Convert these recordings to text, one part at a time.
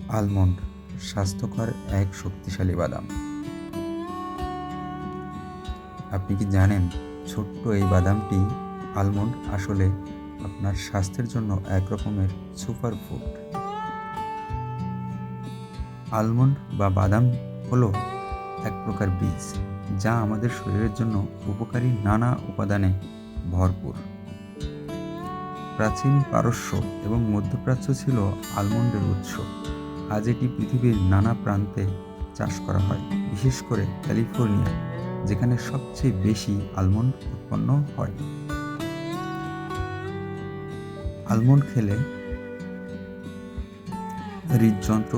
Almond স্বাস্থ্যকর এক শক্তিশালী বাদাম। আপনি কি জানেন, ছোট্ট এই বাদামটি আলমন্ড আসলে আপনার স্বাস্থ্যের জন্য এক রকমের সুপার ফুড। আলমন্ড বা বাদাম হলো এক প্রকার বীজ, যা আমাদের শরীরের জন্য উপকারী নানা উপাদানে ভরপুর। প্রাচীন পারস্য এবং মধ্যপ্রাচ্য ছিল আলমন্ডের উৎস। আজ এটি পৃথিবীর নানা প্রান্তে চাষ করা হয়, বিশেষ করে ক্যালিফোর্নিয়া, যেখানে সবচেয়ে বেশি আলমন্ড উৎপন্ন হয়। আলমন্ড খেলে হৃদযন্ত্র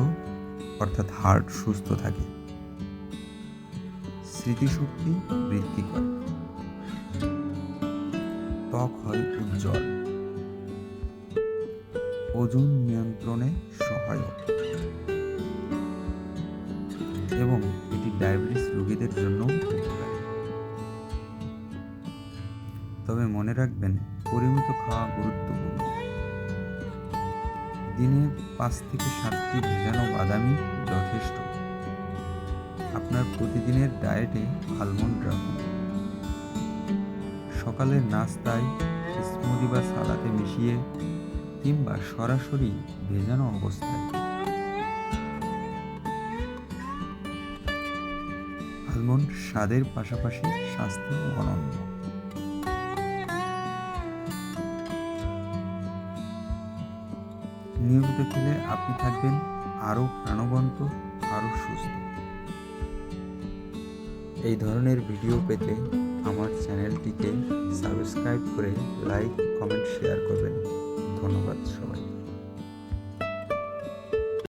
অর্থাৎ হার্ট সুস্থ থাকে, স্মৃতিশক্তি বৃদ্ধি করে, ত্বক হয় উজ্জ্বল, ওজন নিয়ন্ত্রণে সহায়ক এবং এটি ডায়াবেটিস রোগীদের জন্য উপকারী। তবে মনে রাখবেন, পরিমিত খাওয়া গুরুত্বপূর্ণ। দিনে 5 থেকে 7টি ভেজানো বাদামই যথেষ্ট। আপনার প্রতিদিনের ডায়েটে আলমন্ড রাখুন। সকালের নাস্তায়, স্মুদি বা সালাদে মিশিয়ে কিংবা সরাসরি ভেজানো অবস্থায়। আলমন্ড স্বাদের পাশাপাশি স্বাস্থ্য অনন্য। নিয়মিত খেলে আপনি থাকবেন আরও প্রাণবন্ত, আরও সুস্থ। এই ধরনের ভিডিও পেতে আমার চ্যানেলটিকে সাবস্ক্রাইব করে লাইক, কমেন্ট, শেয়ার করবেন। ধন্যবাদ সবাই।